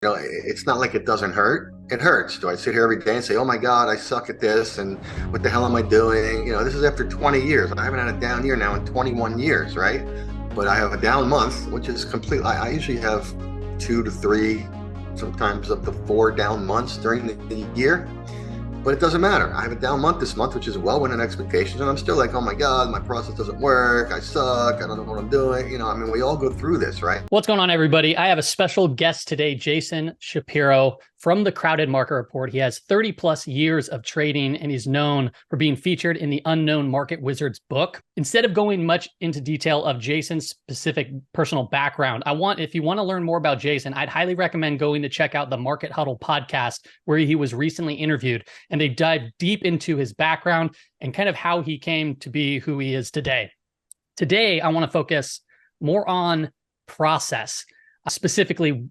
It's not like it doesn't hurt. It hurts. Do I sit here every day and say, oh my God, I suck at this and what the hell am I doing? This is after 20 years. I haven't had a down year now in 21 years, right? But I have a down month, which is complete. I usually have 2 to 3, sometimes up to 4 down months during the year. But it doesn't matter. I have a down month this month, which is well within expectations. And I'm still like, oh my God, my process doesn't work. I suck. I don't know what I'm doing. We all go through this, right? What's going on, everybody? I have a special guest today, Jason Shapiro from the Crowded Market Report. He has 30 plus years of trading and he's known for being featured in the Unknown Market Wizards book. Instead of going much into detail of Jason's specific personal background, if you want to learn more about Jason, I'd highly recommend going to check out the Market Huddle podcast where he was recently interviewed, and they dive deep into his background and kind of how he came to be who he is today. Today, I want to focus more on process. Specifically,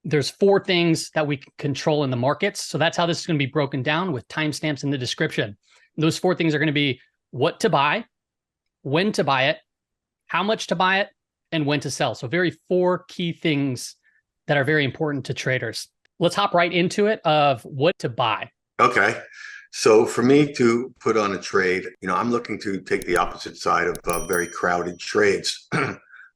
there's 4 things that we can control in the markets. So that's how this is going to be broken down with timestamps in the description. Those 4 things are going to be what to buy, when to buy it, how much to buy it, and when to sell. So 4 key things that are very important to traders. Let's hop right into it of what to buy. Okay. So for me to put on a trade, I'm looking to take the opposite side of very crowded trades.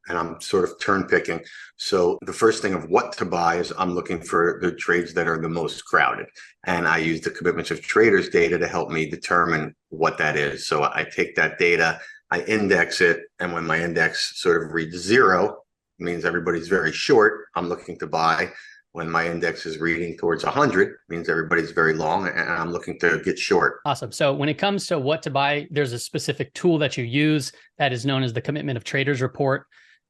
And I'm sort of turn picking. So the first thing of what to buy is I'm looking for the trades that are the most crowded. And I use the Commitments of Traders data to help me determine what that is. So I take that data, I index it. And when my index sort of reads 0, it means everybody's very short. I'm looking to buy. When my index is reading towards 100, it means everybody's very long and I'm looking to get short. Awesome. So when it comes to what to buy, there's a specific tool that you use that is known as the Commitment of Traders report.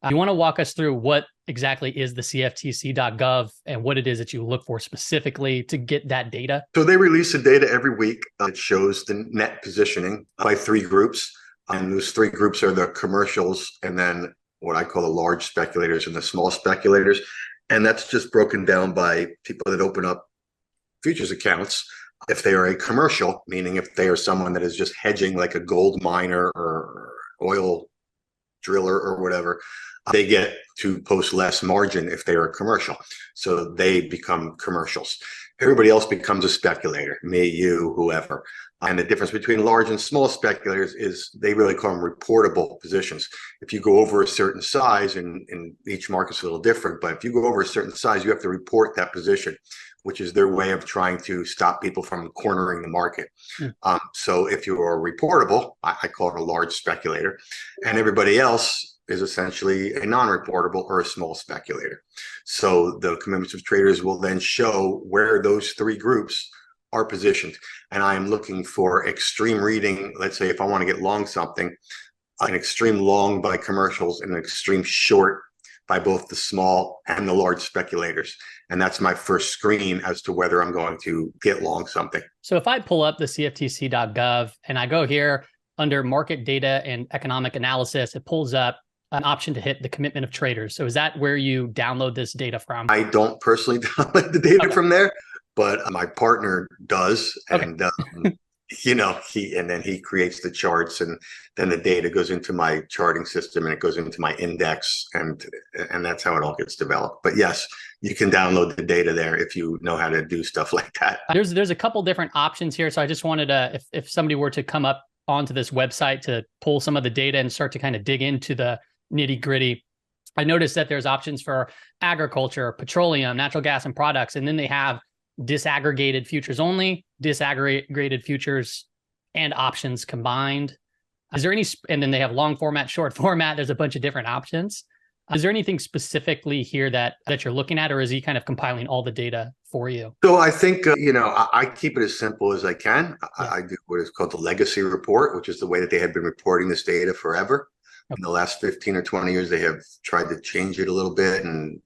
You want to walk us through what exactly is the CFTC.gov and what it is that you look for specifically to get that data? So they release the data every week. It shows the net positioning by 3 groups. And those 3 groups are the commercials and then what I call the large speculators and the small speculators. And that's just broken down by people that open up futures accounts. If they are a commercial, meaning if they are someone that is just hedging like a gold miner or oil driller or whatever, they get to post less margin if they are commercial. So they become commercials. Everybody else becomes a speculator, me, you, whoever. And the difference between large and small speculators is they really call them reportable positions. If you go over a certain size, and each market's a little different, but if you go over a certain size, you have to report that position, which is their way of trying to stop people from cornering the market. So if you are reportable, I call it a large speculator, and everybody else is essentially a non-reportable or a small speculator. So the Commitments of Traders will then show where those 3 groups are positioned. And I am looking for extreme reading. Let's say if I want to get long something, an extreme long by commercials and an extreme short by both the small and the large speculators. And that's my first screen as to whether I'm going to get long something. So if I pull up the CFTC.gov and I go here under market data and economic analysis, it pulls up an option to hit the Commitment of Traders. So is that where you download this data from? I don't personally download the data from there, but my partner does. And, he creates the charts and then the data goes into my charting system and it goes into my index and that's how it all gets developed. But yes, you can download the data there if you know how to do stuff like that. There's a couple different options here. So I just wanted to, if somebody were to come up onto this website to pull some of the data and start to kind of dig into the nitty gritty, I noticed that there's options for agriculture, petroleum, natural gas, and products. And then they have disaggregated futures only, disaggregated futures and options combined. Is there any, and then they have long format, short format. There's a bunch of different options. Is there anything specifically here that you're looking at, or is he kind of compiling all the data for you? So I think, I keep it as simple as I can. I do what is called the legacy report, which is the way that they have been reporting this data forever. In the last 15 or 20 years, they have tried to change it a little bit and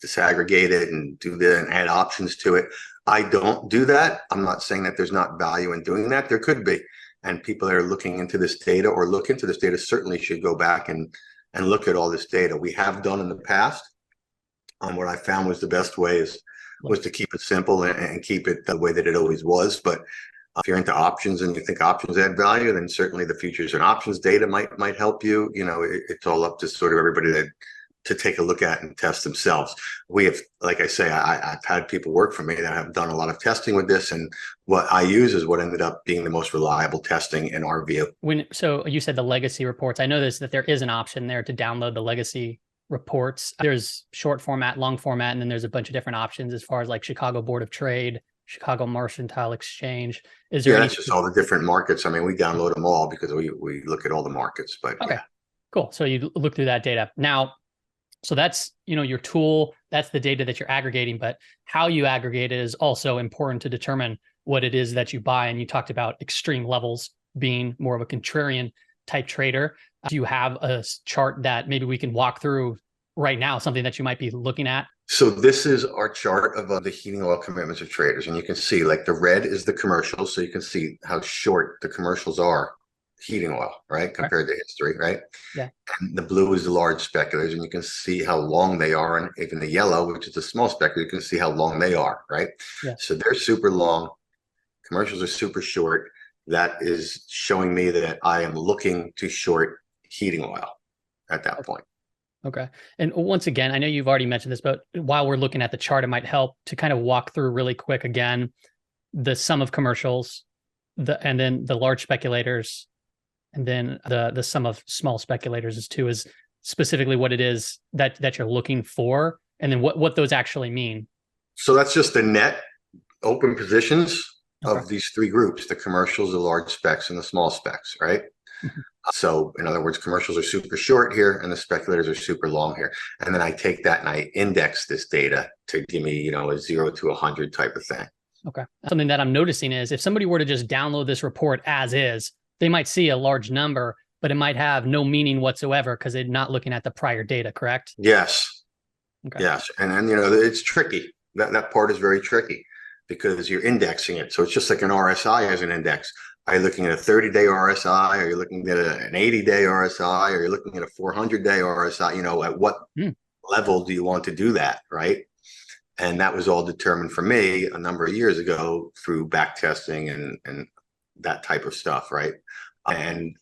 disaggregate it and do that and add options to it. I don't do that. I'm not saying that there's not value in doing that. There could be. And people that are looking into this data or look into this data certainly should go back and look at all this data. We have done in the past. What I found was the best way was to keep it simple and keep it the way that it always was. But if you're into options and you think options add value, then certainly the futures and options data might help you. It's all up to sort of everybody that to take a look at and test themselves. We have, like I say, I've had people work for me that have done a lot of testing with this, and what I use is what ended up being the most reliable testing in our view. So you said the legacy reports. I know that there is an option there to download the legacy reports. There's short format, long format, and then there's a bunch of different options as far as like Chicago Board of Trade, Chicago Mercantile Exchange. Is there that's just all the different markets. I mean, we download them all because we look at all the markets, but okay, cool. So you look through that data. Now, so that's, your tool, that's the data that you're aggregating, but how you aggregate it is also important to determine what it is that you buy. And you talked about extreme levels being more of a contrarian type trader. Do you have a chart that maybe we can walk through right now, something that you might be looking at? So this is our chart of the heating oil commitments of traders. And you can see like the red is the commercials. So you can see how short the commercials are heating oil, right? Compared to history, right? Yeah. And the blue is the large speculators, and you can see how long they are. And even the yellow, which is the small speculator, you can see how long they are, right? Yeah. So they're super long. Commercials are super short. That is showing me that I am looking to short heating oil at that point. Okay. And once again, I know you've already mentioned this, but while we're looking at the chart, it might help to kind of walk through really quick again, the sum of commercials, and then the large speculators, and then the sum of small speculators is specifically what it is that you're looking for, and then what those actually mean. So that's just the net open positions of these three groups: the commercials, the large specs, and the small specs, right? Mm-hmm. So in other words, commercials are super short here and the speculators are super long here. And then I take that and I index this data to give me, a 0 to 100 type of thing. Okay. Something that I'm noticing is if somebody were to just download this report as is, they might see a large number, but it might have no meaning whatsoever because they're not looking at the prior data, correct? Yes. Okay. Yes. And then, it's tricky. That part is very tricky because you're indexing it. So it's just like an RSI as an index. Are you looking at a 30-day RSI? Are you looking at an 80-day RSI? Are you looking at a 400-day RSI? At what level do you want to do that, right? And that was all determined for me a number of years ago through back testing and that type of stuff, right? And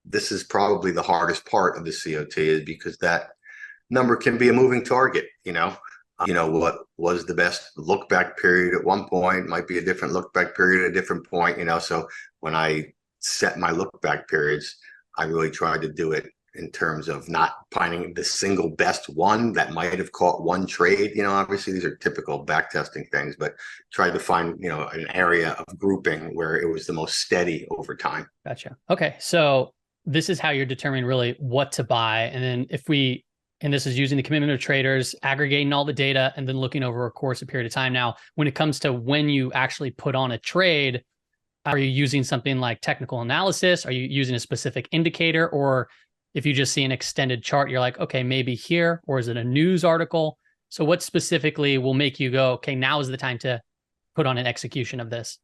this is probably the hardest part of the COT is because that number can be a moving target, what was the best look back period at one point might be a different look back period at a different point, so when I set my look back periods, I really tried to do it in terms of not finding the single best one that might have caught one trade. Obviously these are typical back testing things, but tried to find, an area of grouping where it was the most steady over time. Gotcha. Okay. So this is how you're determining really what to buy. And then and this is using the commitment of traders, aggregating all the data, and then looking over a course of period of time. Now, when it comes to when you actually put on a trade, are you using something like technical analysis? Are you using a specific indicator? Or if you just see an extended chart, you're like, okay, maybe here, or is it a news article? So what specifically will make you go, okay, now is the time to put on an execution of this?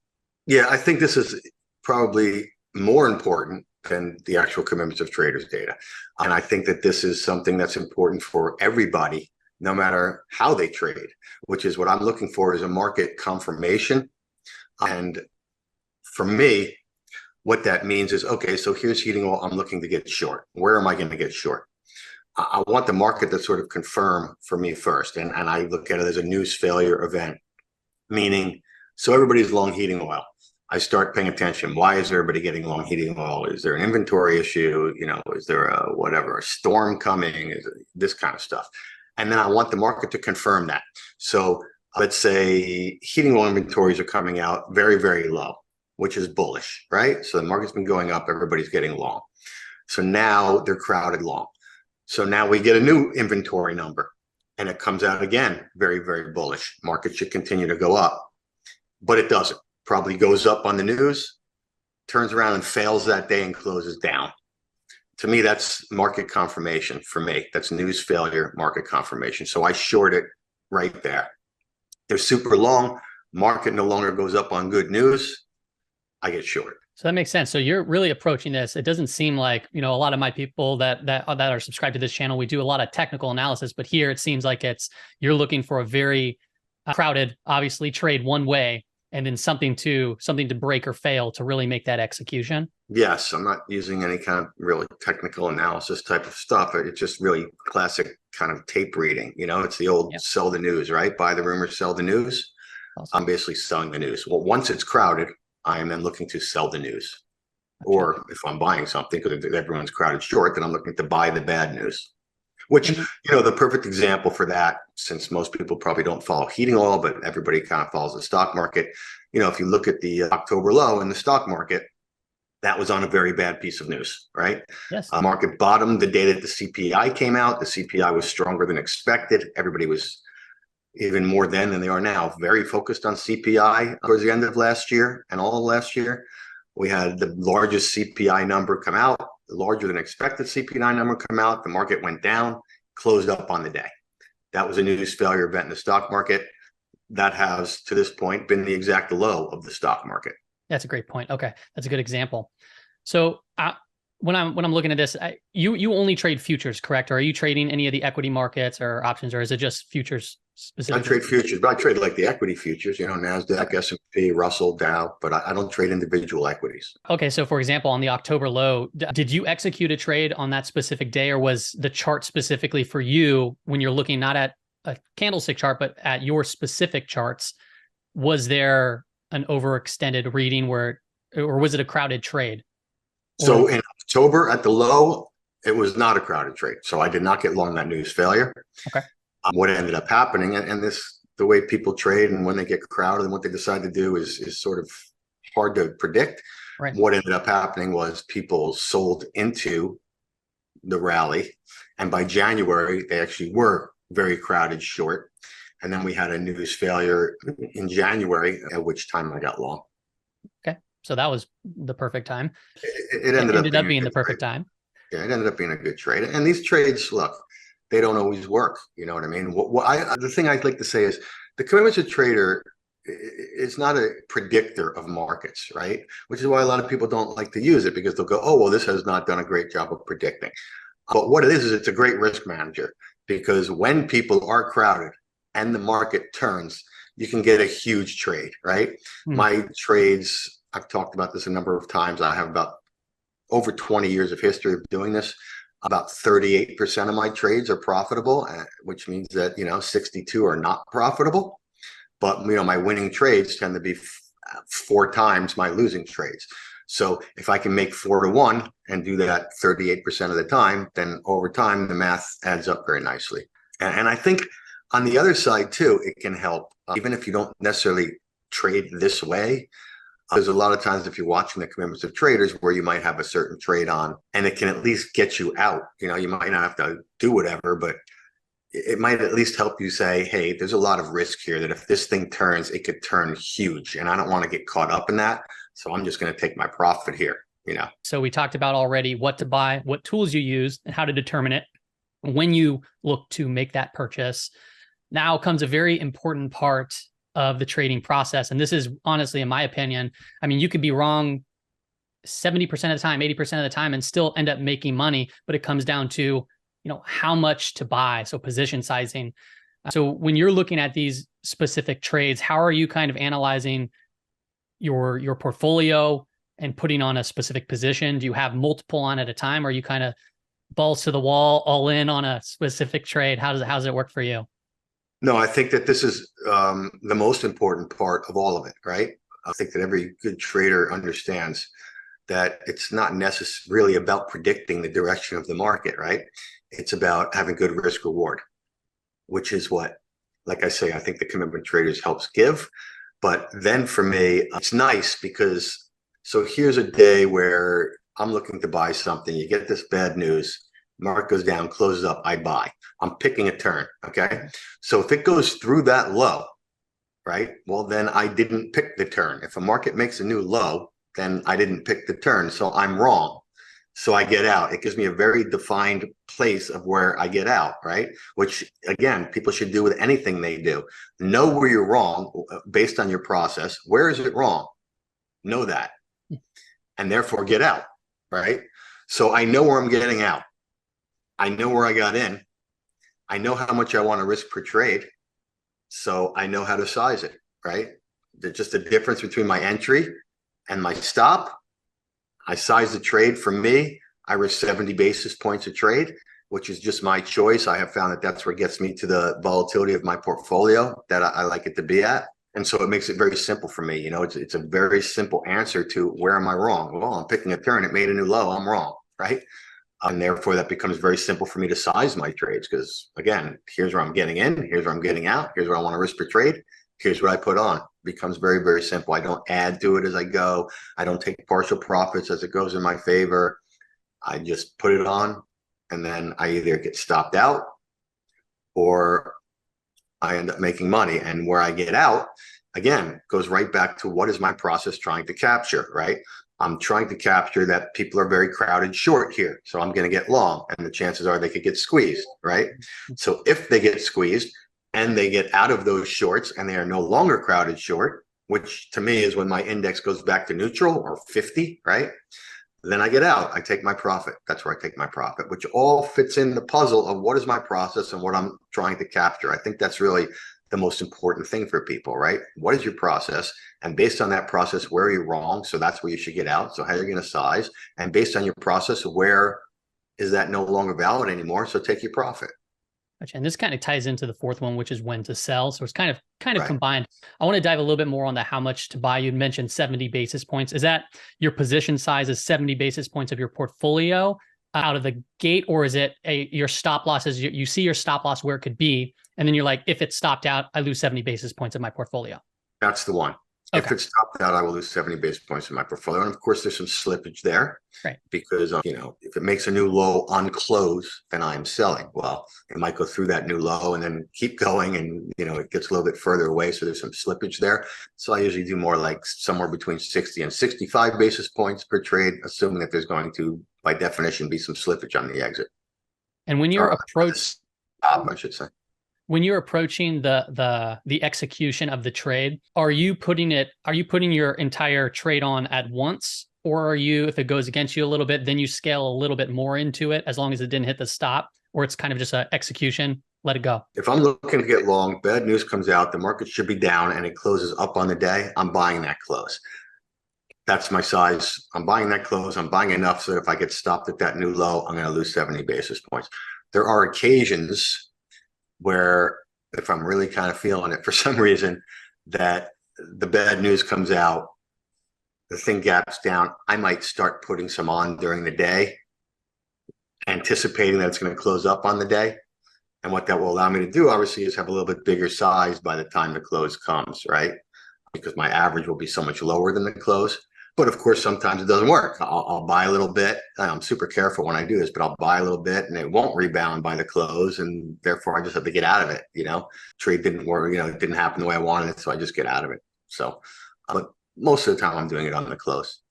Yeah, I think this is probably more important than the actual commitments of traders data. And I think that this is something that's important for everybody, no matter how they trade, which is what I'm looking for is a market confirmation. And for me, what that means is, okay, so here's heating oil. I'm looking to get short. Where am I going to get short? I want the market to sort of confirm for me first. And I look at it as a news failure event, meaning, so everybody's long heating oil. I start paying attention. Why is everybody getting long heating oil? Is there an inventory issue? Is there a storm coming? Is it this kind of stuff? And then I want the market to confirm that. So let's say heating oil inventories are coming out very, very low, which is bullish, right? So the market's been going up, everybody's getting long. So now they're crowded long. So now we get a new inventory number and it comes out again, very, very bullish. Market should continue to go up, but it doesn't. Probably goes up on the news, turns around and fails that day and closes down. To me, that's market confirmation for me. That's news failure, market confirmation. So I short it right there. They're super long. Market no longer goes up on good news. I get short. So that makes sense. So you're really approaching this. It doesn't seem like, a lot of my people that are subscribed to this channel, we do a lot of technical analysis, but here it seems like you're looking for a very crowded, obviously trade one way, and then something to break or fail to really make that execution. Yes, I'm not using any kind of really technical analysis type of stuff. It's just really classic kind of tape reading. It's the old sell the news, right? Buy the rumor, sell the news. Awesome. I'm basically selling the news. Well, once it's crowded, I am then looking to sell the news. Gotcha. Or if I'm buying something because everyone's crowded short, then I'm looking to buy the bad news. Which, the perfect example for that, since most people probably don't follow heating oil, but everybody kind of follows the stock market. If you look at the October low in the stock market, that was on a very bad piece of news, right? Yes. Market bottomed the day that the CPI came out. The CPI was stronger than expected. Everybody was, even more then than they are now, very focused on CPI towards the end of last year and all of last year. We had the largest CPI number come out, the larger than expected CPI number come out. The market went down, closed up on the day. That was a news failure event in the stock market. That has, to this point, been the exact low of the stock market. That's a great point. Okay, that's a good example. So when I'm looking at this, you only trade futures, correct? Or are you trading any of the equity markets or options, or is it just futures specifically? I trade futures, but I trade like the equity futures, NASDAQ, S&P, Russell, Dow, but I don't trade individual equities. Okay, so for example, on the October low, did you execute a trade on that specific day, or was the chart specifically for you when you're looking not at a candlestick chart, but at your specific charts? Was there an overextended reading or was it a crowded trade? So in October at the low, it was not a crowded trade. So I did not get long that news failure. Okay. What ended up happening, and the way people trade and when they get crowded and what they decide to do is sort of hard to predict. Right. What ended up happening was people sold into the rally. And by January, they actually were very crowded short. And then we had a news failure in January, at which time I got long. Okay. So that was the perfect time. It ended up being the perfect time. Yeah, it ended up being a good trade. And these trades, look, they don't always work. You know what I mean? The thing I'd like to say is the commitments of trader is not a predictor of markets, right? Which is why a lot of people don't like to use it, because they'll go, oh, well, this has not done a great job of predicting. But what it is it's a great risk manager, because when people are crowded and the market turns, you can get a huge trade, right? My trades, I've talked about this a number of times. I have about over 20 years of history of doing this. About 38% of my trades are profitable, which means that, 62 are not profitable. But, my winning trades tend to be 4 times my losing trades. So if I can make 4 to 1 and do that 38% of the time, then over time, the math adds up very nicely. And I think on the other side, too, it can help, even if you don't necessarily trade this way. There's a lot of times if you're watching the commitments of traders where you might have a certain trade on and it can at least get you out. You might not have to do whatever, but it might at least help you say, hey, there's a lot of risk here that if this thing turns, it could turn huge. And I don't want to get caught up in that. So I'm just going to take my profit here, So we talked about already what to buy, what tools you use, and how to determine it when you look to make that purchase. Now comes a very important part of the trading process. And this is honestly, in my opinion, you could be wrong 70% of the time, 80% of the time, and still end up making money, but it comes down to, how much to buy. So position sizing. So when you're looking at these specific trades, how are you kind of analyzing your portfolio and putting on a specific position? Do you have multiple on at a time? Or are you kind of balls to the wall, all in on a specific trade? How does it work for you? No, I think that this is the most important part of all of it, right? I think that every good trader understands that it's not necessarily about predicting the direction of the market, right? It's about having good risk reward, which is what, like I say, I think the commitment traders helps give. But then for me, it's nice because, so here's a day where I'm looking to buy something. You get this bad news. Market goes down, closes up, I buy. I'm picking a turn, okay? So if it goes through that low, right, well, then I didn't pick the turn. If a market makes a new low, then I didn't pick the turn, so I'm wrong. So I get out. It gives me a very defined place of where I get out, right? Which, again, people should do with anything they do. Know where you're wrong based on your process. Where is it wrong? Know that. And therefore get out, right? So I know where I'm getting out. I know where I got in. I know how much I want to risk per trade. So I know how to size it, right? There's just a difference between my entry and my stop. I size the trade. For me, I risk 70 basis points a trade. which is just my choice. I have found that that's where it gets me to the volatility of my portfolio that I like it to be at. And so it makes it very simple for me. It's a very simple answer to where am I wrong? Well, I'm picking a turn. It made a new low. I'm wrong, right? And therefore, that becomes very simple for me to size my trades because, again, here's where I'm getting in. Here's where I'm getting out. Here's where I want to risk per trade. Here's what I put on. It becomes very, very simple. I don't add to it as I go. I don't take partial profits as it goes in my favor. I just put it on, and then I either get stopped out or I end up making money. And where I get out, again, goes right back to what is my process trying to capture, right? I'm trying to capture that people are very crowded short here. So I'm going to get long, and the chances are they could get squeezed, right? So if they get squeezed and they get out of those shorts and they are no longer crowded short, which to me is when my index goes back to neutral or 50, right? Then I get out. I take my profit. That's where I take my profit, which all fits in the puzzle of what is my process and what I'm trying to capture. I think that's really the most important thing for people, right? What is your process? And based on that process, where are you wrong? So that's where you should get out. So how are you going to size? And based on your process, where is that no longer valid anymore? So take your profit. Gotcha. And this kind of ties into the fourth one, which is when to sell. So it's kind of Right. combined. I want to dive a little bit more on the how much to buy. You mentioned 70 basis points. Is that your position size is 70 basis points of your portfolio out of the gate, or is it your stop losses? You see your stop loss where it could be, and then you're like, if it's stopped out, I lose 70 basis points of my portfolio. That's the one. Okay. If it's topped out, I will lose 70 basis points in my portfolio. And of course, there's some slippage there. Right. Because, if it makes a new low on close, then I'm selling. Well, it might go through that new low and then keep going. And, it gets a little bit further away. So there's some slippage there. So I usually do more like somewhere between 60 and 65 basis points per trade, assuming that there's going to, by definition, be some slippage on the exit. And when you're I should say. When you're approaching the execution of the trade, are you putting your entire trade on at once? Or are you, if it goes against you a little bit, then you scale a little bit more into it as long as it didn't hit the stop, or it's kind of just an execution, let it go? If I'm looking to get long, bad news comes out, the market should be down and it closes up on the day, I'm buying that close. That's my size. I'm buying that close. I'm buying enough so that if I get stopped at that new low, I'm going to lose 70 basis points. There are occasions where if I'm really kind of feeling it for some reason, that the bad news comes out, the thing gaps down, I might start putting some on during the day, anticipating that it's going to close up on the day. And what that will allow me to do, obviously, is have a little bit bigger size by the time the close comes, right? Because my average will be so much lower than the close. But of course, sometimes it doesn't work. I'll buy a little bit. I'm super careful when I do this, but I'll buy a little bit and it won't rebound by the close. And therefore I just have to get out of it. Trade didn't work, it didn't happen the way I wanted it. So I just get out of it. So, but most of the time I'm doing it on the close.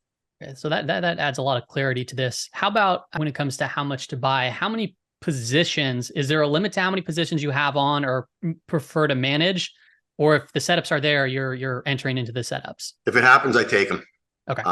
Okay, so that adds a lot of clarity to this. How about when it comes to how much to buy? How many positions? Is there a limit to how many positions you have on or prefer to manage? Or if the setups are there, you're entering into the setups? If it happens, I take them. Okay.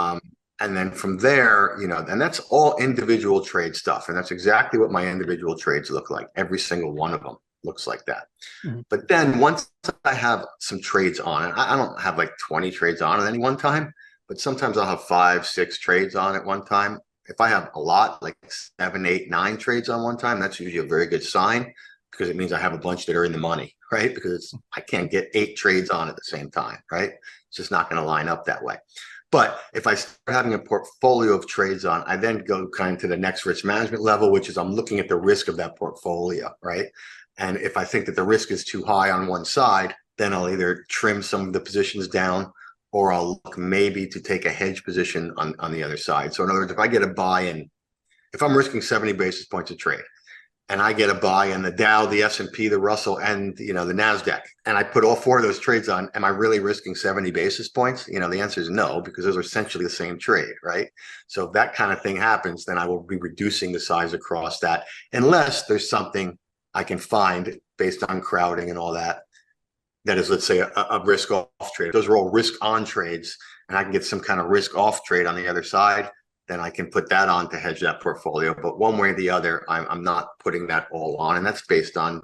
And then from there, and that's all individual trade stuff. And that's exactly what my individual trades look like. Every single one of them looks like that. Mm-hmm. But then once I have some trades on, and I don't have like 20 trades on at any one time, but sometimes I'll have 5, 6 trades on at one time. If I have a lot, like 7, 8, 9 trades on one time, that's usually a very good sign because it means I have a bunch that are in the money, right? Because I can't get 8 trades on at the same time, right? It's just not going to line up that way. But if I start having a portfolio of trades on, I then go kind of to the next risk management level, which is I'm looking at the risk of that portfolio, right? And if I think that the risk is too high on one side, then I'll either trim some of the positions down or I'll look maybe to take a hedge position on the other side. So in other words, if I get a buy in, if I'm risking 70 basis points a trade, and I get a buy in the Dow, the S&P, the Russell, and the NASDAQ, and I put all 4 of those trades on, am I really risking 70 basis points? The answer is no, because those are essentially the same trade, right? So if that kind of thing happens, then I will be reducing the size across that, unless there's something I can find based on crowding and all that, that is, let's say, a risk off trade. Those are all risk on trades, and I can get some kind of risk off trade on the other side, then I can put that on to hedge that portfolio. But one way or the other, I'm not putting that all on. And that's based on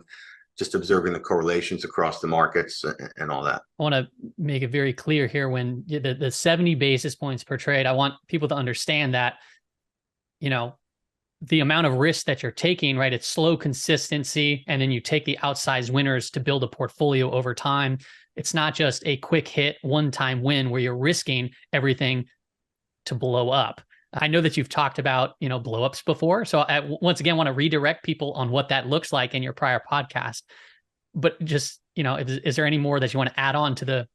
just observing the correlations across the markets and all that. I want to make it very clear here when the 70 basis points per trade, I want people to understand that, the amount of risk that you're taking, right? It's slow consistency, and then you take the outsized winners to build a portfolio over time. It's not just a quick hit, one-time win where you're risking everything to blow up. I know that you've talked about, blow ups before. So I once again want to redirect people on what that looks like in your prior podcast. But just, is there any more that you want to add on to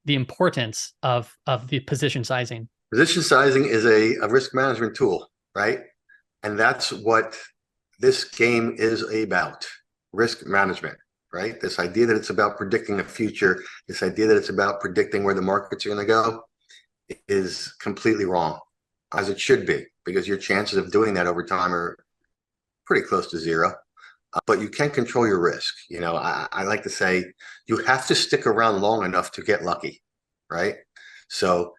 the importance of the position sizing? Position sizing is a risk management tool, right? And that's what this game is about, risk management, right? This idea that it's about predicting the future, this idea that it's about predicting where the markets are going to go is completely wrong, as it should be, because your chances of doing that over time are pretty close to zero. But you can control your risk. I like to say you have to stick around long enough to get lucky, right? So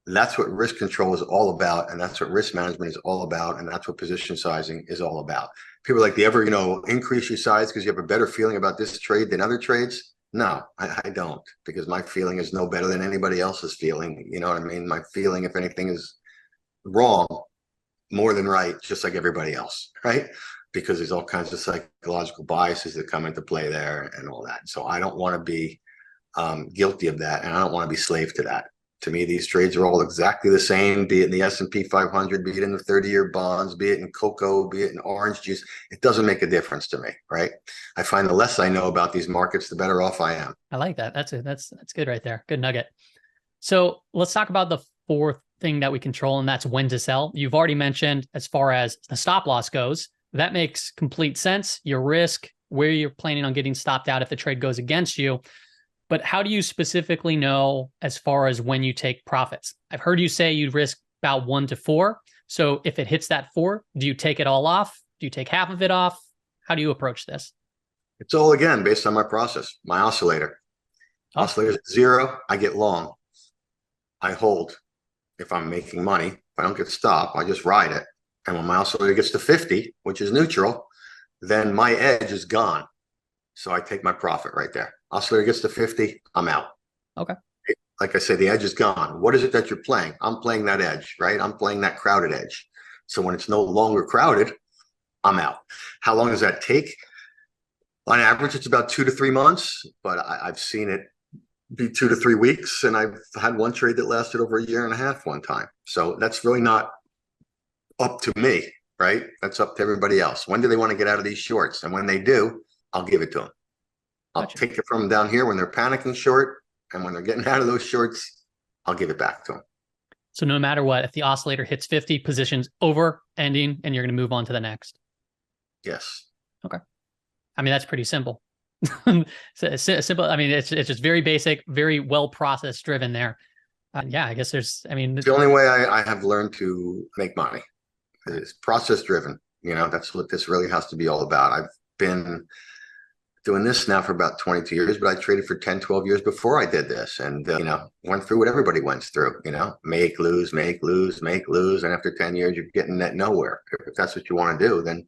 that's what risk control is all about, and that's what risk management is all about, and that's what position sizing is all about. People are like, do you ever, increase your size because you have a better feeling about this trade than other trades? No, I don't, because my feeling is no better than anybody else's feeling. You know what I mean? My feeling, if anything, is wrong more than right, just like everybody else, right? Because there's all kinds of psychological biases that come into play there and all that. So I don't want to be guilty of that, and I don't want to be slave to that. To me, these trades are all exactly the same, be it in the S&P 500, be it in the 30-year bonds, be it in cocoa, be it in orange juice. It doesn't make a difference to me, right? I find the less I know about these markets, the better off I am. I like that. That's good right there. Good nugget. So let's talk about the fourth thing that we control, and that's when to sell. You've already mentioned as far as the stop loss goes. That makes complete sense. Your risk, where you're planning on getting stopped out if the trade goes against you. But how do you specifically know as far as when you take profits? I've heard you say you'd risk about 1 to 4. So if it hits that 4, do you take it all off? Do you take half of it off? How do you approach this? It's all, again, based on my process, my oscillator. Oh. Oscillator's at 0, I get long. I hold. If I'm making money, if I don't get stopped, I just ride it. And when my oscillator gets to 50, which is neutral, then my edge is gone. So I take my profit right there. Oscillator gets to 50, I'm out. Okay. Like I said, the edge is gone. What is it that you're playing? I'm playing that edge, right? I'm playing that crowded edge. So when it's no longer crowded, I'm out. How long does that take? On average, it's about 2 to 3 months, but I've seen it be 2 to 3 weeks. And I've had one trade that lasted over a year and a half one time. So that's really not up to me, right? That's up to everybody else. When do they want to get out of these shorts? And when they do, I'll give it to them. I'll Gotcha. take it from them down here when they're panicking short, and when they're getting out of those shorts, I'll give it back to them. So no matter what, if the oscillator hits 50, positions over, ending, and you're going to move on to the next. Yes. Okay. I mean, that's pretty simple. Simple. I mean, it's just very basic, very well process driven there. Yeah, I guess there's, the only way I have learned to make money is process driven. That's what this really has to be all about. I've been doing this now for about 22 years, but I traded for 10, 12 years before I did this, and, went through what everybody went through, make, lose, make, lose, make, lose. And after 10 years, you're getting at nowhere. If that's what you want to do, then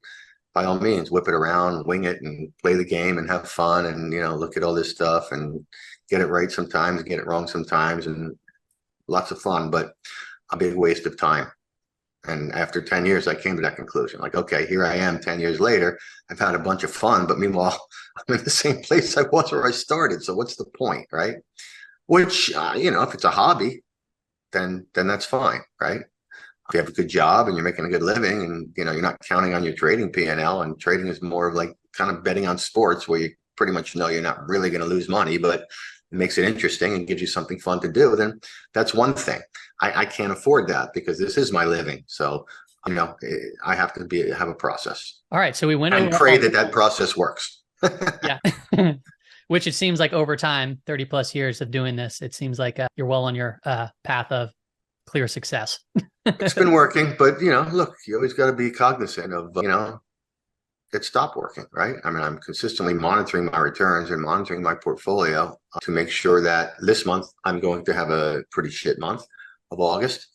by all means, whip it around, wing it, and play the game and have fun, and, look at all this stuff and get it right sometimes, get it wrong sometimes, and lots of fun, but a big waste of time. And after 10 years, I came to that conclusion. Like, okay, here I am 10 years later. I've had a bunch of fun, but meanwhile, I'm in the same place I was where I started. So what's the point, right? Which, if it's a hobby, then that's fine, right? If you have a good job and you're making a good living, and, you're not counting on your trading P&L, and trading is more of like kind of betting on sports where you pretty much know you're not really going to lose money, but it makes it interesting and gives you something fun to do, then that's one thing. I can't afford that because this is my living. So, I have to have a process. All right. So we went and over pray that process works. Yeah. Which it seems like over time, 30 plus years of doing this, it seems like you're well on your path of clear success. It's been working, but look, you always got to be cognizant of, it stopped working, right? I'm consistently monitoring my returns and monitoring my portfolio to make sure that this month I'm going to have a pretty shit month of August,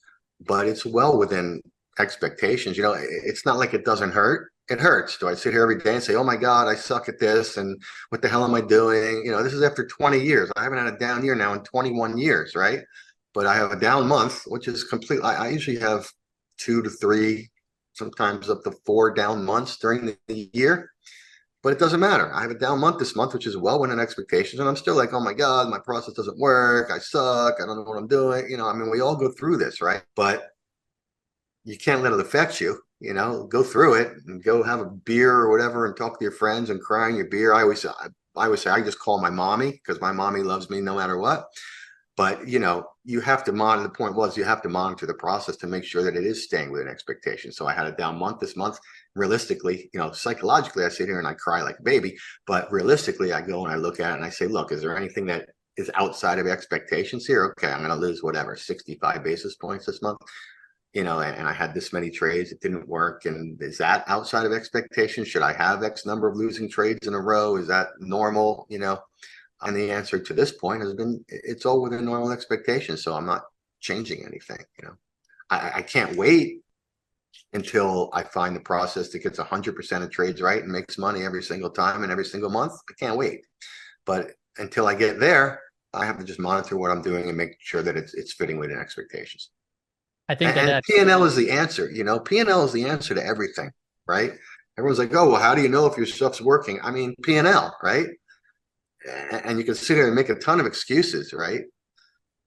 but it's well within expectations. It's not like it doesn't hurt. It hurts. Do I sit here every day and say, oh my God, I suck at this, and what the hell am I doing? This is after 20 years. I haven't had a down year now in 21 years, right? But I have a down month, which is complete. I usually have 2 to 3 sometimes up to 4 down months during the year. But it doesn't matter. I have a down month this month, which is well within expectations. And I'm still like, oh my God, my process doesn't work. I suck. I don't know what I'm doing. I mean, we all go through this, right? But you can't let it affect you. Go through it and go have a beer or whatever and talk to your friends and cry in your beer. I always say I just call my mommy because my mommy loves me no matter what. But you have to monitor. The point was you have to monitor the process to make sure that it is staying within expectations. So I had a down month this month. Realistically, psychologically, I sit here and I cry like a baby. But realistically, I go and I look at it and I say, look, is there anything that is outside of expectations here? Okay, I'm going to lose whatever 65 basis points this month. And I had this many trades, it didn't work. And is that outside of expectations? Should I have X number of losing trades in a row? Is that normal? And the answer to this point has been, it's all within normal expectations. So I'm not changing anything. I can't wait until I find the process that gets 100% of trades right and makes money every single time and every single month. I can't wait. But until I get there, I have to just monitor what I'm doing and make sure that it's fitting within expectations. I think and P&L is the answer. P&L is the answer to everything, right? Everyone's like, oh, well, how do you know if your stuff's working? I mean, P&L, right? And you can sit here and make a ton of excuses, right?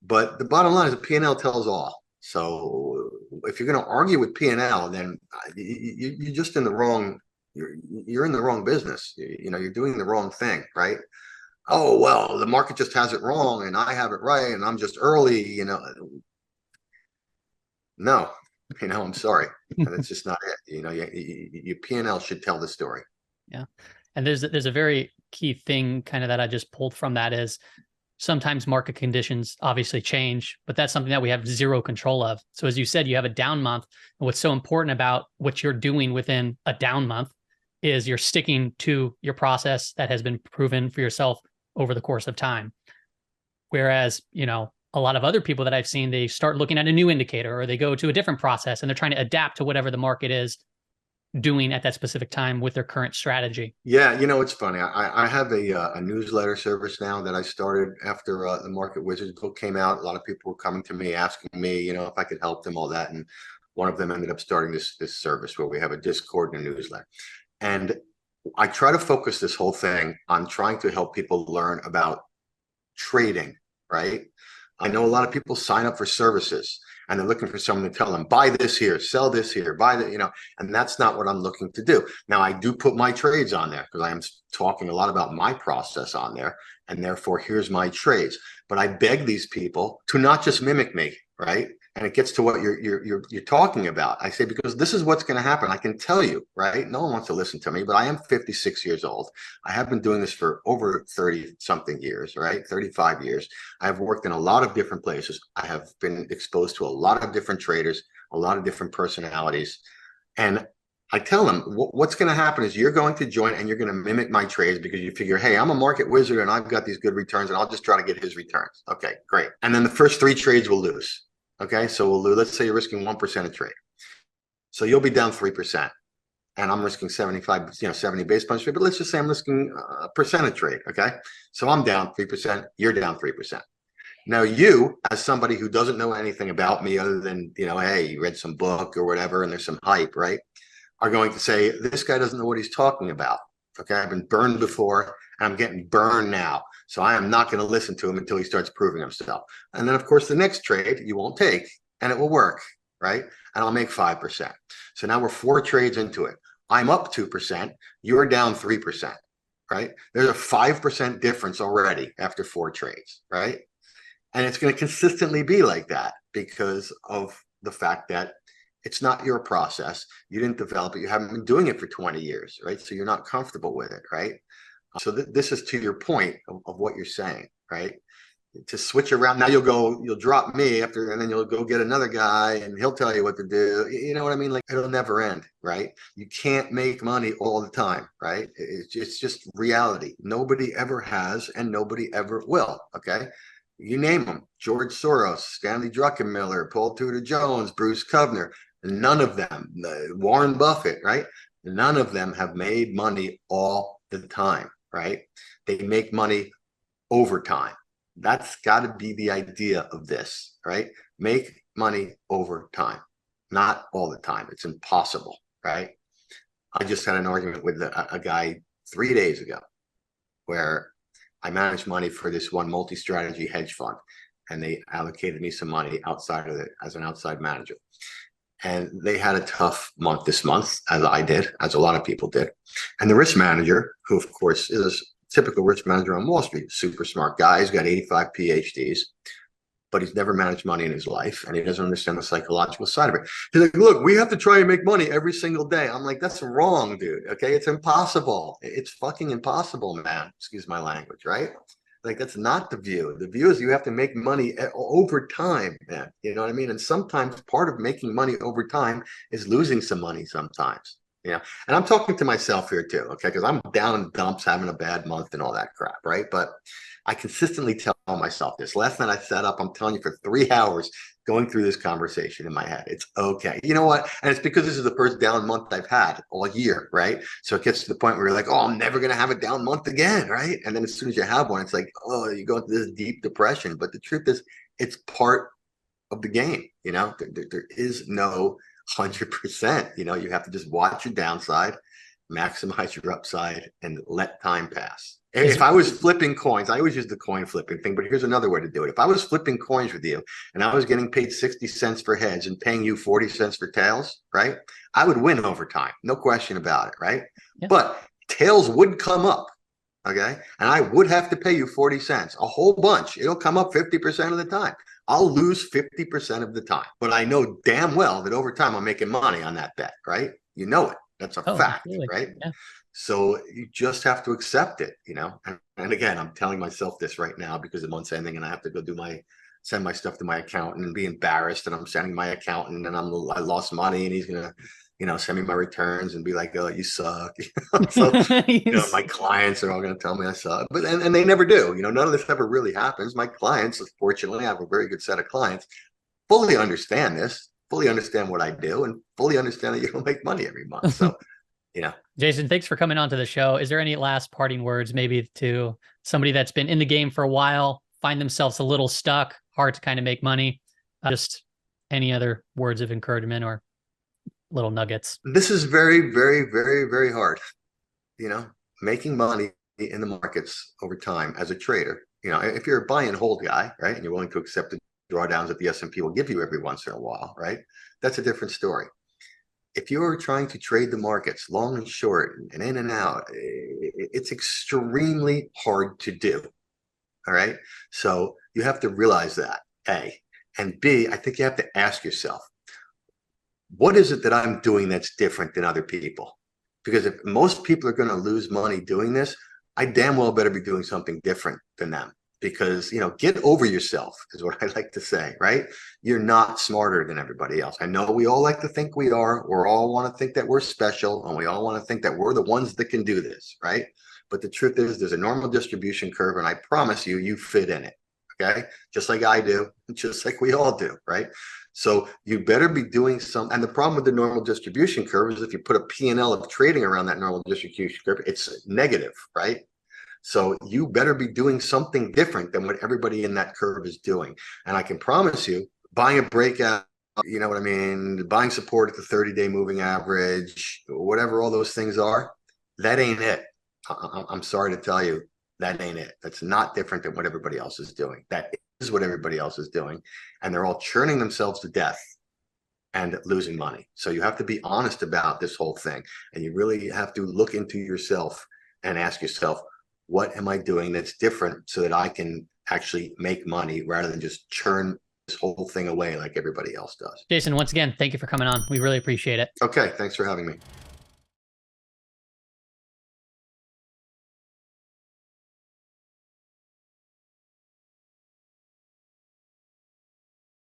But the bottom line is the P&L tells all. So if you're going to argue with P&L, then you're just in the wrong. You're in the wrong business. You're doing the wrong thing, right? Oh, well, the market just has it wrong, and I have it right, and I'm just early. No, I'm sorry. That's just not it. Your P&L should tell the story. Yeah. And there's a very key thing kind of that I just pulled from that is sometimes market conditions obviously change, but that's something that we have zero control of. So as you said, you have a down month. And what's so important about what you're doing within a down month is you're sticking to your process that has been proven for yourself over the course of time. Whereas, a lot of other people that I've seen, they start looking at a new indicator or they go to a different process and they're trying to adapt to whatever the market is doing at that specific time with their current strategy. Yeah, it's funny. I have a newsletter service now that I started after the Market Wizards book came out. A lot of people were coming to me asking me, if I could help them, all that. And one of them ended up starting this service where we have a Discord and a newsletter. And I try to focus this whole thing on trying to help people learn about trading, right? I know a lot of people sign up for services and they're looking for someone to tell them, buy this here, sell this here, buy that, and that's not what I'm looking to do. Now, I do put my trades on there because I am talking a lot about my process on there, and therefore here's my trades. But I beg these people to not just mimic me, right? And it gets to what you're talking about. I say, because this is what's going to happen. I can tell you, right? No one wants to listen to me, but I am 56 years old. I have been doing this for over 30 something years, right? 35 years. I have worked in a lot of different places. I have been exposed to a lot of different traders, a lot of different personalities. And I tell them what's going to happen is you're going to join and you're going to mimic my trades because you figure, hey, I'm a market wizard and I've got these good returns and I'll just try to get his returns. Okay, great. And then the first 3 trades will lose. Okay, so let's say you're risking 1% a trade. So you'll be down 3%. And I'm risking 70 basis points trade, but let's just say I'm risking a percentage trade. Okay, so I'm down 3%, you're down 3%. Now you, as somebody who doesn't know anything about me other than, hey, you read some book or whatever, and there's some hype, right? Are going to say, this guy doesn't know what he's talking about. Okay, I've been burned before and I'm getting burned now. So I am not going to listen to him until he starts proving himself. And then, of course, the next trade you won't take and it will work, right? And I'll make 5%. So now we're 4 trades into it. I'm up 2%. You're down 3%, right? There's a 5% difference already after 4 trades, right? And it's going to consistently be like that because of the fact that it's not your process. You didn't develop it. You haven't been doing it for 20 years, right? So you're not comfortable with it, right? So this is to your point of what you're saying, right? To switch around. Now you'll drop me after, and then you'll go get another guy and he'll tell you what to do. You know what I mean? Like, it'll never end, right? You can't make money all the time, right? It's just reality. Nobody ever has and nobody ever will, okay? You name them, George Soros, Stanley Druckenmiller, Paul Tudor Jones, Bruce Kovner, none of them, Warren Buffett, right? None of them have made money all the time, right? They make money over time. That's got to be the idea of this, right? Make money over time. not all the time. It's impossible, right? I just had an argument with a guy 3 days ago where I managed money for this one multi-strategy hedge fund, and they allocated me some money outside of it as an outside manager. And they had a tough month this month, as I did, as a lot of people did. And the risk manager, who of course is a typical risk manager on Wall Street, super smart guy, he's got 85 PhDs, but he's never managed money in his life, and he doesn't understand the psychological side of it. He's like, look, we have to try and make money every single day. I'm like, that's wrong, dude. Okay, it's impossible. It's fucking impossible, man. Excuse my language, right? Like, that's not the view. The view is you have to make money over time, man. You know what I mean? And sometimes part of making money over time is losing some money sometimes. Yeah. And I'm talking to myself here too, okay? Because I'm down in dumps, having a bad month and all that crap, right? But I consistently tell myself this. Last night I sat up, I'm telling you, for 3 hours going through this conversation in my head. It's okay. You know what? And it's because this is the first down month I've had all year, right? So it gets to the point where you're like, oh, I'm never going to have a down month again, right? And then as soon as you have one, it's like, oh, you go into this deep depression. But the truth is, it's part of the game. You know, there is no 100%. You know, you have to just watch your downside, maximize your upside, and let time pass. If I was flipping coins, I always use the coin flipping thing, but here's another way to do it. If I was flipping coins with you and I was getting paid 60 cents for heads and paying you 40 cents for tails, right? I would win over time. No question about it, right? Yeah. But tails would come up, okay? And I would have to pay you 40 cents, a whole bunch. It'll come up 50% of the time. I'll lose 50% of the time. But I know damn well that over time I'm making money on that bet, right? You know it. That's a fact, absolutely. Right? Yeah. So you just have to accept it, you know. And again, I'm telling myself this right now because the month's ending and I have to go send my stuff to my accountant and be embarrassed. And I'm sending my accountant and I lost money and he's gonna, you know, send me my returns and be like, oh, you suck. So you know, my clients are all gonna tell me I suck, but and they never do. You know, none of this ever really happens. My clients, fortunately, I have a very good set of clients, fully understand this, fully understand what I do, and fully understand that you don't make money every month. So. Yeah. Jason, thanks for coming on to the show. Is there any last parting words, maybe to somebody that's been in the game for a while, find themselves a little stuck, hard to kind of make money? Just any other words of encouragement or little nuggets? This is very, very, very, very hard. You know, making money in the markets over time as a trader. You know, if you're a buy and hold guy, right, and you're willing to accept the drawdowns that the S&P will give you every once in a while, right, that's a different story. If you're trying to trade the markets long and short and in and out, it's extremely hard to do. All right. So you have to realize that, A. And B, I think you have to ask yourself, what is it that I'm doing that's different than other people? Because if most people are going to lose money doing this, I damn well better be doing something different than them. Because, you know, get over yourself is what I like to say, right? You're not smarter than everybody else. I know we all like to think we are. We all want to think that we're special, and we all want to think that we're the ones that can do this, right? But the truth is there's a normal distribution curve, and I promise you, you fit in it, okay? Just like I do, just like we all do, right? So you better be doing some, and the problem with the normal distribution curve is if you put a P&L of trading around that normal distribution curve, it's negative, right? So you better be doing something different than what everybody in that curve is doing. And I can promise you, buying a breakout, you know what I mean, buying support at the 30-day moving average, whatever all those things are, that ain't it. I'm sorry to tell you, that ain't it. That's not different than what everybody else is doing. That is what everybody else is doing. And they're all churning themselves to death and losing money. So you have to be honest about this whole thing. And you really have to look into yourself and ask yourself, what am I doing that's different so that I can actually make money rather than just churn this whole thing away like everybody else does? Jason, once again, thank you for coming on. We really appreciate it. Okay, thanks for having me.